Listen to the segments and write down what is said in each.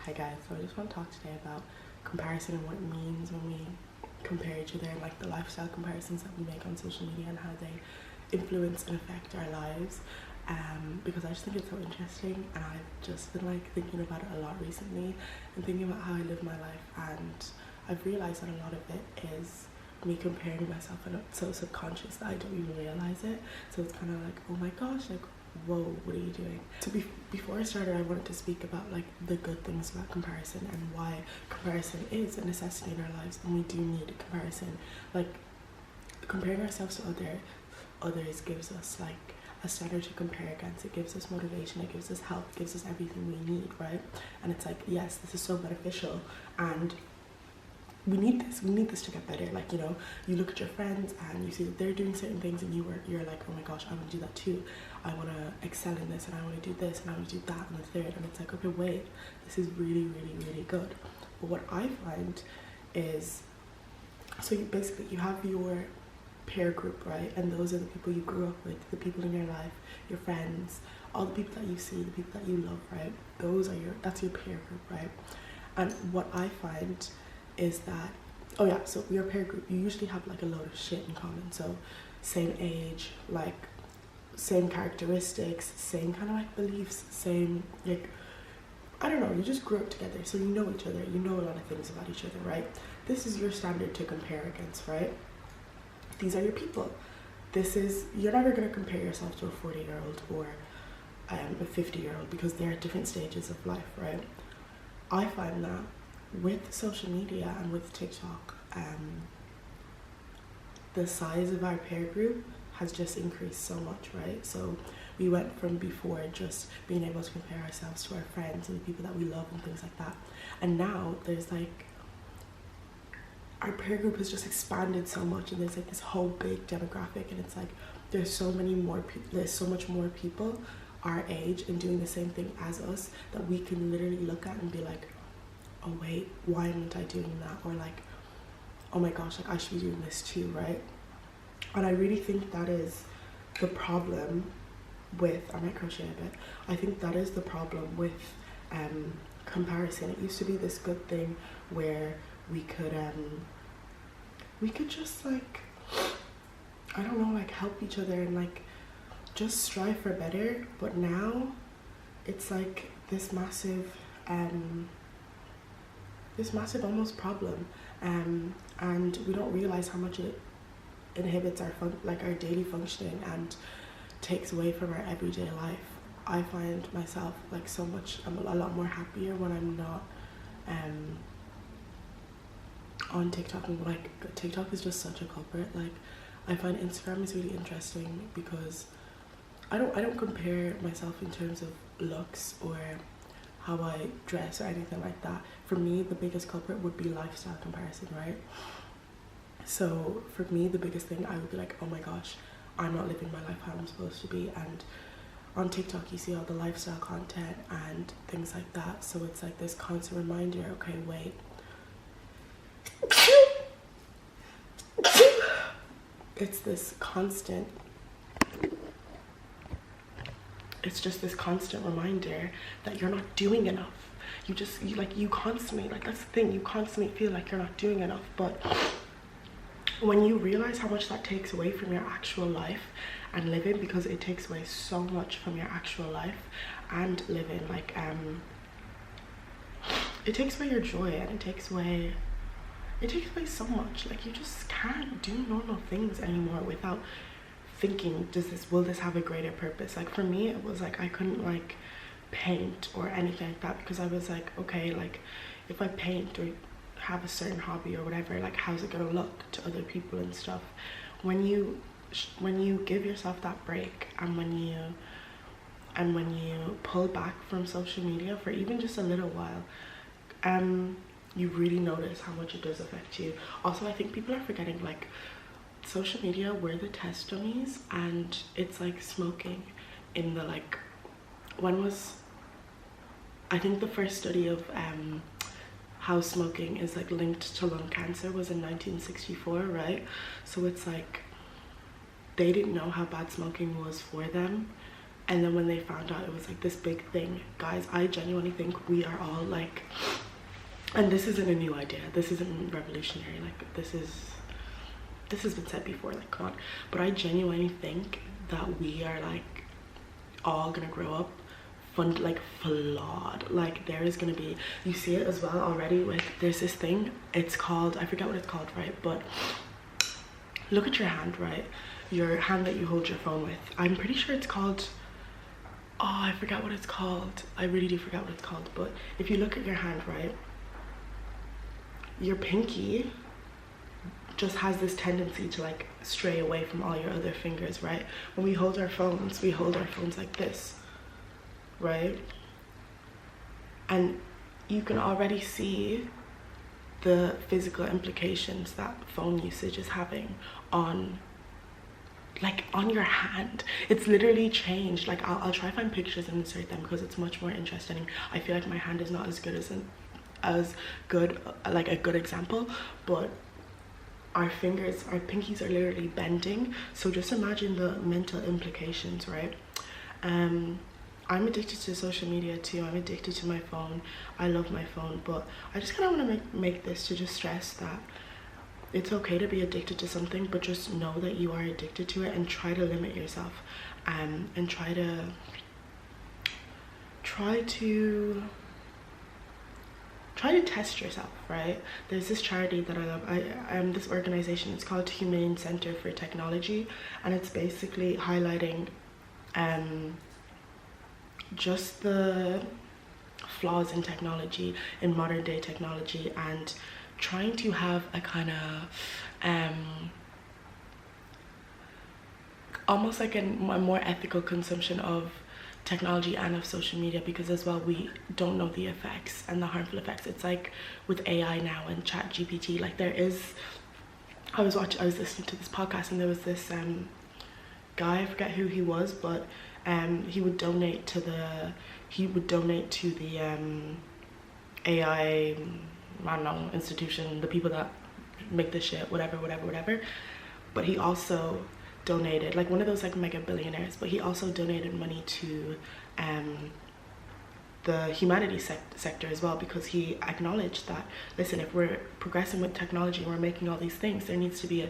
Hi guys, so I just want to talk today about comparison and what it means when we compare each other and like the lifestyle comparisons that we make on social media and how they influence and affect our lives. Because I just think it's so interesting, and I've just been like thinking about it a lot recently and thinking about how I live my life, and I've realized that a lot of it is me comparing myself, and it's so subconscious that I don't even realize it. So it's kind of like, oh my gosh, like whoa, what are you doing? So before I started, I wanted to speak about like the good things about comparison and why comparison is a necessity in our lives, and we do need a comparison. Like comparing ourselves to others gives us like a standard to compare against. It gives us motivation, it gives us help, it gives us everything we need, right? And it's like, yes, this is so beneficial, and we need this to get better. Like, you know, you look at your friends and you see that they're doing certain things, and you're like, oh my gosh, I want to do that too. I want to excel in this, and I want to do this, and I want to do that, and the third. And it's like, okay, wait, this is really, really, really good. But what I find is, so you have your peer group, right? And those are the people you grew up with, the people in your life, your friends, all the people that you see, the people that you love, right? That's your peer group, right? And what I find is that, oh yeah, so your peer group, you usually have like a load of shit in common. So same age, like same characteristics, same kind of like beliefs, same like, I don't know, you just grew up together, so you know each other, you know a lot of things about each other, right? This is your standard to compare against, right? These are your people. You're never going to compare yourself to a 40-year-old or a 50-year-old, because they're at different stages of life, right? I find that with social media and with TikTok, the size of our peer group has just increased so much, right? So we went from before just being able to compare ourselves to our friends and the people that we love and things like that, and now there's like, our peer group has just expanded so much, and there's like this whole big demographic, and it's like there's so much more people our age and doing the same thing as us that we can literally look at and be like, oh wait, why aren't I doing that? Or like, oh my gosh, like I should be doing this too, right? And I really think that is the problem with, I might crochet a bit, I think that is the problem with comparison. It used to be this good thing where we could just like, I don't know, like help each other and like just strive for better. But now it's like this massive almost problem, and we don't realize how much it inhibits our daily functioning and takes away from our everyday life. I find myself like I'm a lot more happier when I'm not on TikTok, and like TikTok is just such a culprit. Like I find Instagram is really interesting because I don't compare myself in terms of looks or how I dress or anything like that. For me, the biggest culprit would be lifestyle comparison, right? So for me, the biggest thing, I would be like, oh my gosh, I'm not living my life how I'm supposed to be. And on TikTok, you see all the lifestyle content and things like that. So it's like this constant reminder, okay, wait. It's just this constant reminder that you're not doing enough. You constantly, like that's the thing, you constantly feel like you're not doing enough. But when you realize how much that takes away from your actual life and living, because it takes away so much from your actual life and living, like it takes away your joy, and it takes away so much. Like you just can't do normal things anymore without thinking, will this have a greater purpose? Like for me, it was like I couldn't like paint or anything like that, because I was like, okay, like if I paint or have a certain hobby or whatever, like how's it gonna look to other people and stuff? When you give yourself that break, and when you pull back from social media for even just a little while, you really notice how much it does affect you. Also, I think people are forgetting, like social media, we're the test dummies, and it's like smoking in the like, I think the first study of how smoking is like linked to lung cancer was in 1964, right? So it's like they didn't know how bad smoking was for them And then when they found out, it was like this big thing. Guys, I genuinely think we are all like, and this isn't a new idea, this isn't revolutionary, like this has been said before, like come on, but I genuinely think that we are like all gonna grow up like flawed. Like there is gonna be, you see it as well already with, there's this thing, it's called, I forget what it's called, right, but look at your hand, right, your hand that you hold your phone with. I'm pretty sure it's called, oh, I forgot what it's called, I really do forget what it's called, but if you look at your hand, right, your pinky just has this tendency to like stray away from all your other fingers, right? When we hold our phones like this, right? And you can already see the physical implications that phone usage is having on like on your hand. It's literally changed. Like I'll try to find pictures and insert them because it's much more interesting. I feel like my hand is not as good as good, like a good example, but our fingers, our pinkies are literally bending. So just imagine the mental implications, right? I'm addicted to social media too. I'm addicted to my phone. I love my phone, but I just kind of want to make this to just stress that it's okay to be addicted to something, but just know that you are addicted to it and try to limit yourself, and try to test yourself, right? There's this charity that I love, this organization, it's called Humane Center for Technology, and it's basically highlighting just the flaws in technology, in modern day technology, and trying to have a kind of almost like a more ethical consumption of technology and of social media, because as well we don't know the effects and the harmful effects. It's like with AI now and ChatGPT, like there is, I was listening to this podcast and there was this guy, I forget who he was, but he would donate to the AI, I don't know, institution, the people that make this shit, whatever. But he also donated, like one of those like mega billionaires, but he also donated money to the humanities sector as well, because he acknowledged that, listen, if we're progressing with technology and we're making all these things, there needs to be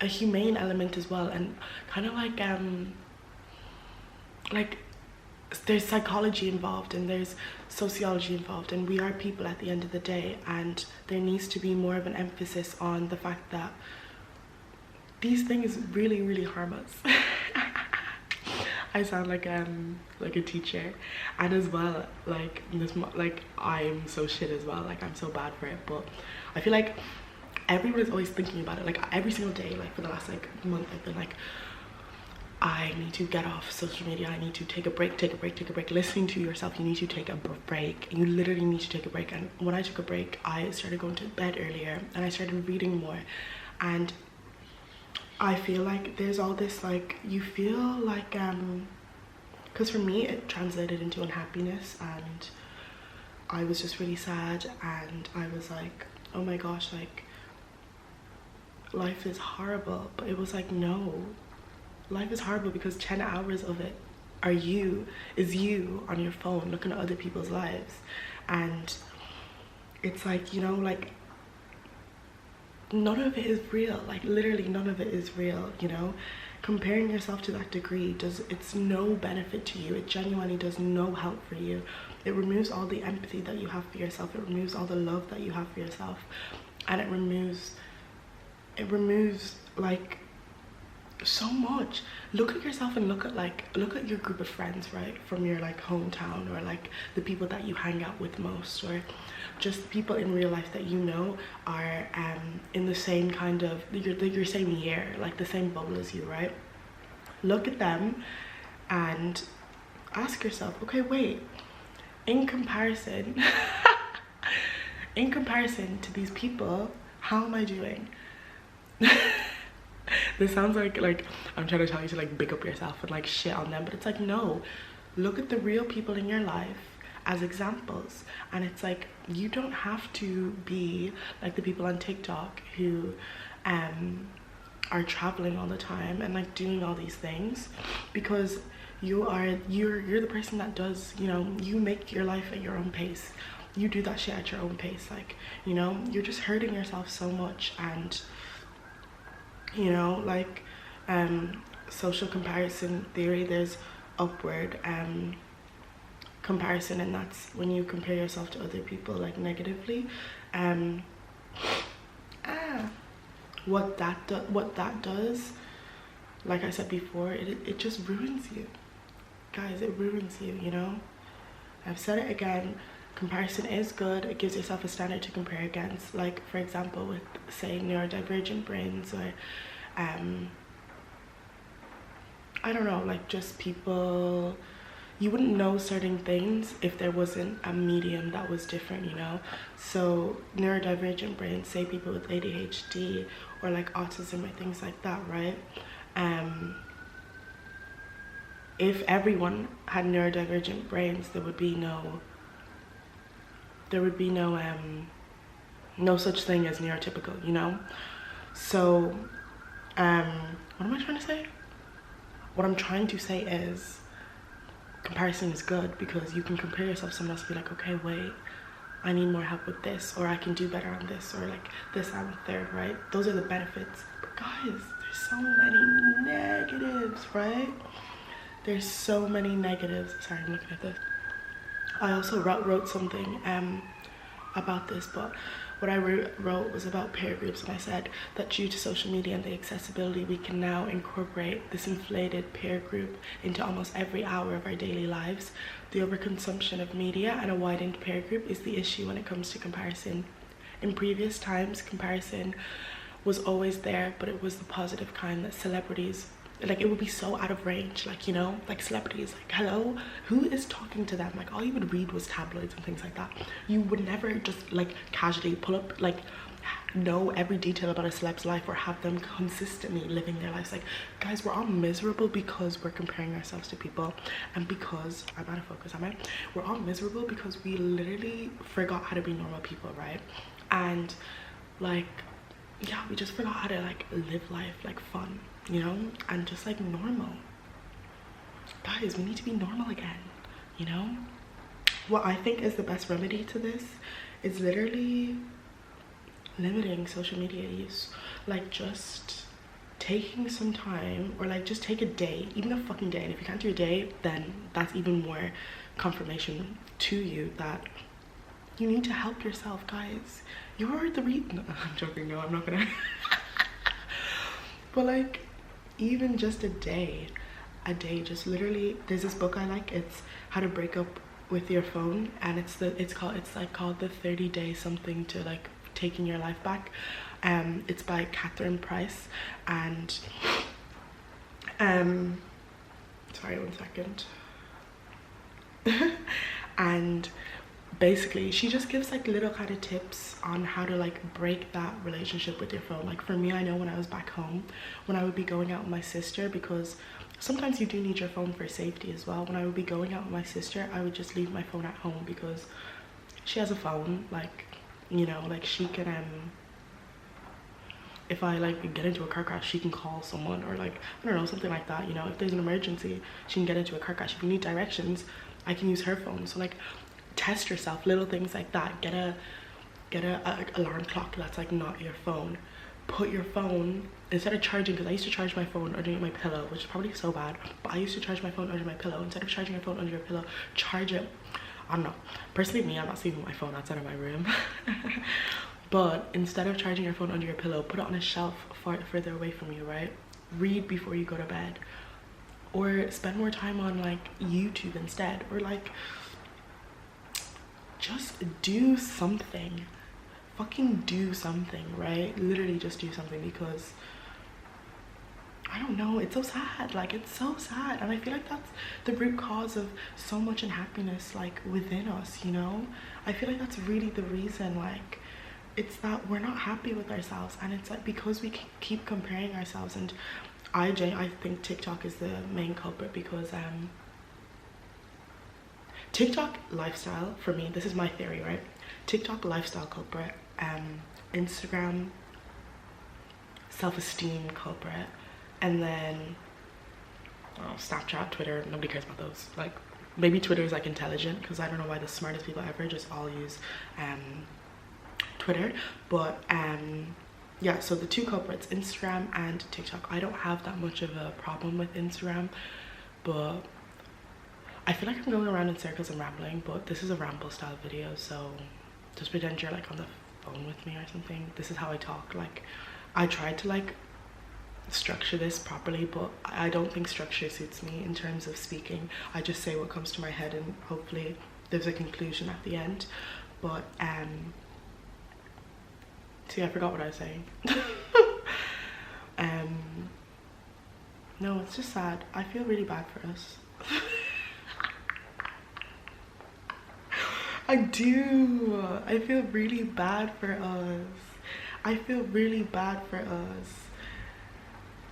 a humane element as well, and kind of like there's psychology involved and there's sociology involved, and we are people at the end of the day, and there needs to be more of an emphasis on the fact that these things really harm us. I sound like a teacher, and as well like this, like I'm so shit as well, like I'm so bad for it, but I feel like everyone is always thinking about it. Like every single day, like for the last like month, I've been like, I need to get off social media, I need to take a break. Listening to yourself, you need to take a break, you literally need to take a break. And when I took a break, I started going to bed earlier and I started reading more, and I feel like there's all this, like you feel like because for me it translated into unhappiness, and I was just really sad, and I was like, oh my gosh, like life is horrible. But it was like, no, life is horrible because 10 hours of it is you on your phone looking at other people's lives. And it's like, you know, like none of it is real, like literally none of it is real, you know. Comparing yourself to that degree it's no benefit to you. It genuinely does no help for you. It removes all the empathy that you have for yourself, it removes all the love that you have for yourself, and it removes like so much. Look at yourself and look at your group of friends, right, from your like hometown, or like the people that you hang out with most, or just people in real life that you know are in the same kind of your same year, like the same bubble as you, right? Look at them and ask yourself, okay, wait, in comparison to these people, how am I doing? This sounds like I'm trying to tell you to like big up yourself and like shit on them, but it's like, no, look at the real people in your life as examples. And it's like, you don't have to be like the people on TikTok who are traveling all the time and like doing all these things, because you're the person that does, you know, you make your life at your own pace. You do that shit at your own pace. Like, you know, you're just hurting yourself so much. And you know, like social comparison theory, there's upward comparison, and that's when you compare yourself to other people like negatively. What that does, like I said before, it just ruins you, guys. It ruins you, you know. I've said it again, comparison is good. It gives yourself a standard to compare against, like for example with say neurodivergent brains, or I don't know, like just people, you wouldn't know certain things if there wasn't a medium that was different, you know. So neurodivergent brains, say people with ADHD or like autism or things like that, right? If everyone had neurodivergent brains, there would be no such thing as neurotypical, you know. So what am I trying to say? What I'm trying to say is comparison is good, because you can compare yourself to someone else and be like, okay, wait, I need more help with this, or I can do better on this, or like this and the third, right? Those are the benefits. But guys, there's so many negatives, right? There's so many negatives. Sorry, I'm looking at this. I also wrote something about this, but what I wrote was about peer groups, and I said that due to social media and the accessibility, we can now incorporate this inflated peer group into almost every hour of our daily lives. The overconsumption of media and a widened peer group is the issue when it comes to comparison. In previous times, comparison was always there, but it was the positive kind, that celebrities, like it would be so out of range, like, you know, like celebrities, like hello, who is talking to them? Like all you would read was tabloids and things like that. You would never just like casually pull up, like know every detail about a celeb's life or have them consistently living their lives. Like guys, we're all miserable because we're comparing ourselves to people, and because I'm out of focus, am I? We're all miserable because we literally forgot how to be normal people, right? And like, yeah, we just forgot how to like live life like fun, you know, and just like normal. Guys, we need to be normal again, you know. What I think is the best remedy to this is literally limiting social media use. Like just taking some time, or like just take a day, even a fucking day, and if you can't do a day, then that's even more confirmation to you that you need to help yourself, guys. You're the reason. No, I'm joking, no, I'm not gonna but like even just a day, just literally, there's this book I like, it's How to Break Up with Your Phone, and it's called the 30-day something to like taking your life back. It's by Catherine Price, and sorry, 1 second. And basically she just gives like little kind of tips on how to like break that relationship with your phone. Like for me, I know when I was back home, when I would be going out with my sister, because sometimes you do need your phone for safety as well. When I would be going out with my sister, I would just leave my phone at home, because she has a phone, like, you know, like she can if I like get into a car crash, she can call someone, or like, I don't know, something like that, you know. If there's an emergency, she can get into a car crash. If you need directions, I can use her phone. So like, test yourself, little things like that. Get a alarm clock that's like not your phone. Put your phone, instead of charging, because I used to charge my phone underneath my pillow, which is probably so bad, but I used to charge my phone under my pillow. Instead of charging your phone under your pillow, charge it, I don't know, personally me, I'm not sleeping with my phone outside of my room. But instead of charging your phone under your pillow, put it on a shelf further away from you, right? Read before you go to bed, or spend more time on like YouTube instead, or like just do something. Fucking do something, right? Literally just do something, because I don't know, it's so sad. Like, it's so sad, and I feel like that's the root cause of so much unhappiness like within us, you know. I feel like that's really the reason. Like, it's that we're not happy with ourselves, and it's like because we keep comparing ourselves. And I think TikTok is the main culprit, because TikTok lifestyle, for me, this is my theory, right? TikTok lifestyle culprit, Instagram self-esteem culprit. And then Snapchat, Twitter, nobody cares about those. Like, maybe Twitter is like intelligent, because I don't know why the smartest people ever just all use Twitter. But yeah, so the two culprits, Instagram and TikTok. I don't have that much of a problem with Instagram, but I feel like I'm going around in circles and rambling, but this is a ramble style video, so just pretend you're like on the phone with me or something. This is how I talk. Like, I tried to like structure this properly, but I don't think structure suits me in terms of speaking. I just say what comes to my head, and hopefully there's a conclusion at the end. But see, I forgot what I was saying. No, it's just sad. I feel really bad for us. I do. I feel really bad for us. I feel really bad for us.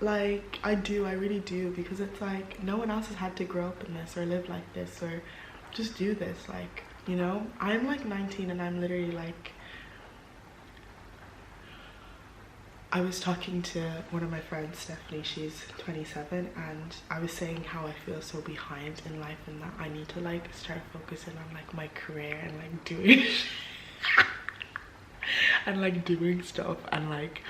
Like, I do, I really do, because it's like no one else has had to grow up in this or live like this or just do this. Like, you know, I'm like 19 and I'm literally like, I was talking to one of my friends, Stephanie, she's 27, and I was saying how I feel so behind in life and that I need to like start focusing on like my career and like doing and like doing stuff, and like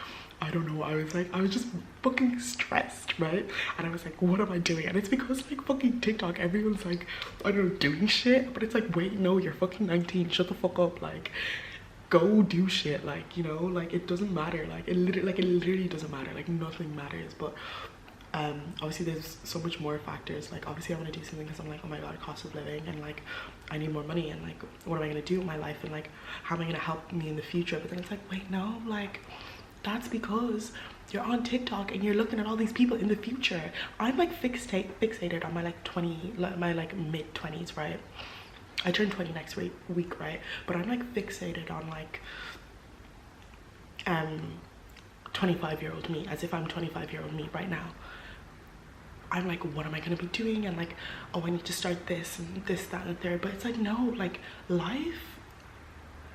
I don't know, I was just fucking stressed, right? And I was like, what am I doing? And it's because like fucking TikTok, everyone's like, I don't know, doing shit, but it's like, wait, no, you're fucking 19, shut the fuck up. Like, go do shit. Like, you know, like it doesn't matter. Like it literally doesn't matter. Like nothing matters. But obviously there's so much more factors. Like obviously I want to do something because I'm like, oh my god, cost of living, and like I need more money, and like what am I gonna do with my life, and like how am I gonna help me in the future? But then it's like, wait, no, like that's because you're on TikTok and you're looking at all these people in the future. I'm like fixated on my like my like mid 20s, right? I turn 20 next week, right? But I'm like fixated on like 25-year-old me, as if I'm 25-year-old me right now. I'm like, what am I gonna be doing? And like, oh, I need to start this and this, that, and the third. But it's like, no, like life,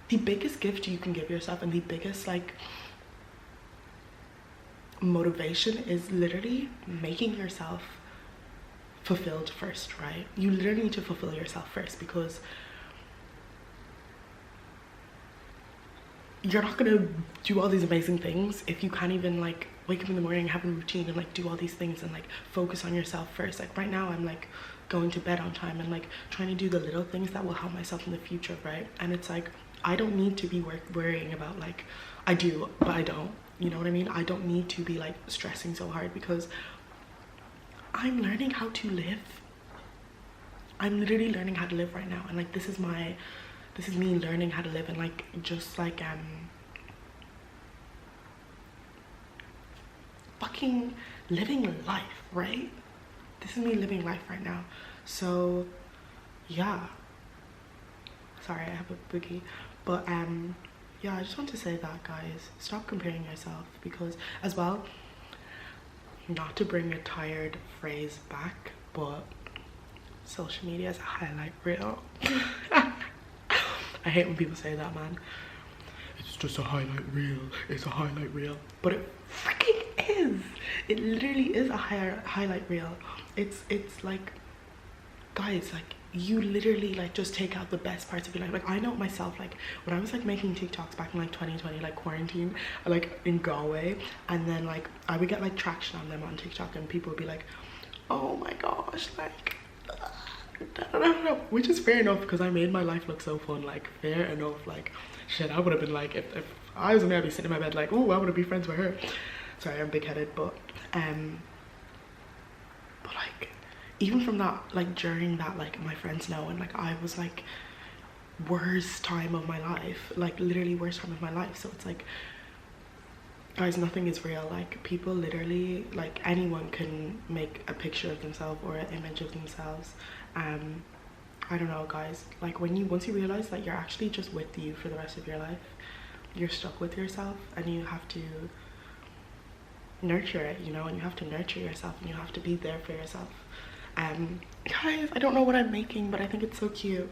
the biggest gift you can give yourself and the biggest like motivation is literally making yourself fulfilled first, right? You literally need to fulfill yourself first, because you're not gonna do all these amazing things if you can't even like wake up in the morning, have a routine, and like do all these things and like focus on yourself first. Like right now I'm like going to bed on time and like trying to do the little things that will help myself in the future, right? And it's like, I don't need to be worrying about like, I do, but I don't, you know what I mean? I don't need to be like stressing so hard, because I'm learning how to live. I'm literally learning how to live right now, and like this is me learning how to live, and like just like fucking living life, right? This is me living life right now. So yeah, sorry, I have a boogie, but yeah, I just want to say that, guys, stop comparing yourself, because as well, not to bring a tired phrase back, but social media is a highlight reel. I hate when people say that, man. It's just a highlight reel. It's a highlight reel. But it freaking is. It literally is a highlight reel. It's like, guys, like you literally like just take out the best parts of your life. Like I know myself, like when I was like making TikToks back in like 2020, like quarantine, like in Galway, and then like I would get like traction on them on TikTok, and people would be like, oh my gosh, like which is fair enough, because I made my life look so fun. Like fair enough. Like shit, I would have been like, if I was in there, I'd be sitting in my bed like, oh, I want to be friends with her. Sorry, I'm big-headed, but like even from that, like during that, like my friends know, and like I was like worst time of my life, like literally worst time of my life. So it's like, guys, nothing is real. Like people literally, like anyone can make a picture of themselves or an image of themselves. I don't know, guys, like once you realize that you're actually just with you for the rest of your life, you're stuck with yourself, and you have to nurture it, you know, and you have to nurture yourself, and you have to be there for yourself. Guys, I don't know what I'm making, but I think it's so cute.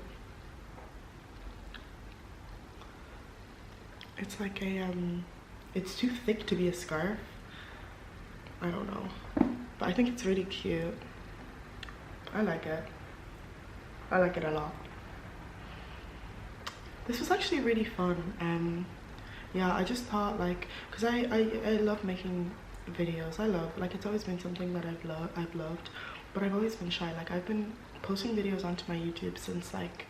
It's like a it's too thick to be a scarf, I don't know, but I think it's really cute. I like it. I like it a lot. This was actually really fun. Yeah, I just thought, like, because I love making videos. I love, like, it's always been something that I've loved, but I've always been shy. Like, I've been posting videos onto my YouTube since like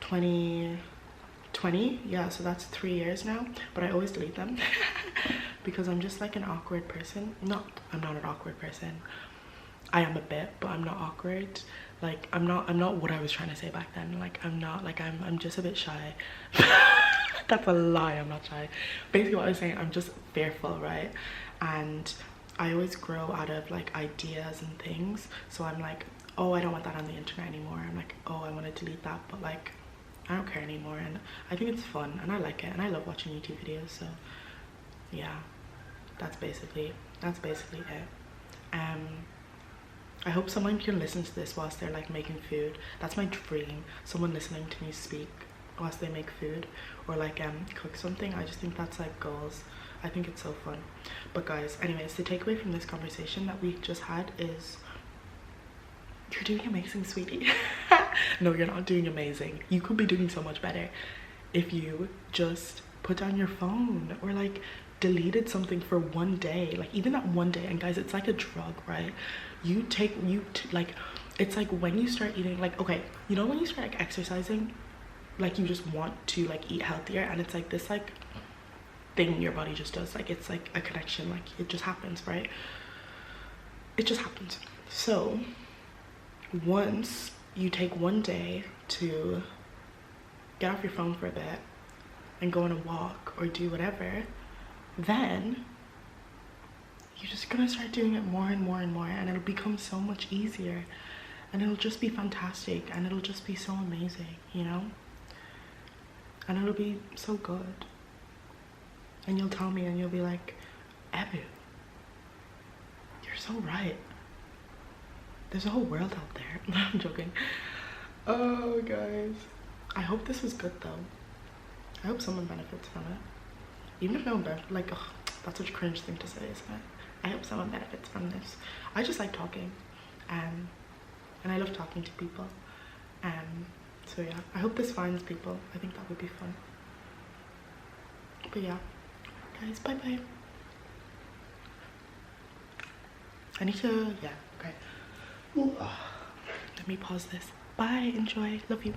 2020. Yeah, so that's 3 years now, but I always delete them because I'm just like an awkward person. I'm not an awkward person. I am a bit, but I'm not awkward. Like, I'm not what I was trying to say back then. Like, I'm not, like, I'm just a bit shy. That's a lie, I'm not shy. Basically what I was saying, I'm just fearful, right? And I always grow out of like ideas and things. So I'm like, oh, I don't want that on the internet anymore. I'm like, oh, I want to delete that, but like, I don't care anymore. And I think it's fun and I like it, and I love watching YouTube videos. So yeah, that's basically it. I hope someone can listen to this whilst they're like making food. That's my dream, someone listening to me speak whilst they make food or like cook something. I just think that's like goals. I think it's so fun. But guys, anyways, the takeaway from this conversation that we just had is you're doing amazing, sweetie. No, you're not doing amazing. You could be doing so much better if you just put down your phone or like deleted something for one day. Like, even that one day. And guys, it's like a drug, right? Like, it's like when you start eating, like, okay, you know when you start like exercising, like you just want to like eat healthier, and it's like this like thing your body just does. Like, it's like a connection, like it just happens, right? It just happens. So once you take one day to get off your phone for a bit and go on a walk or do whatever, then you're just gonna start doing it more and more and more, and it'll become so much easier, and it'll just be fantastic, and it'll just be so amazing, you know? And it'll be so good. And you'll tell me and you'll be like, Ebu, you're so right. There's a whole world out there. I'm joking. Oh, guys. I hope this was good though. I hope someone benefits from it. Even if no one benefits, like, ugh, that's such a cringe thing to say, isn't it? I hope someone benefits from this. I just like talking. And I love talking to people. So yeah, I hope this finds people. I think that would be fun. But yeah, guys, bye bye. I need to, yeah, okay. Ooh, let me pause this. Bye, enjoy, love you.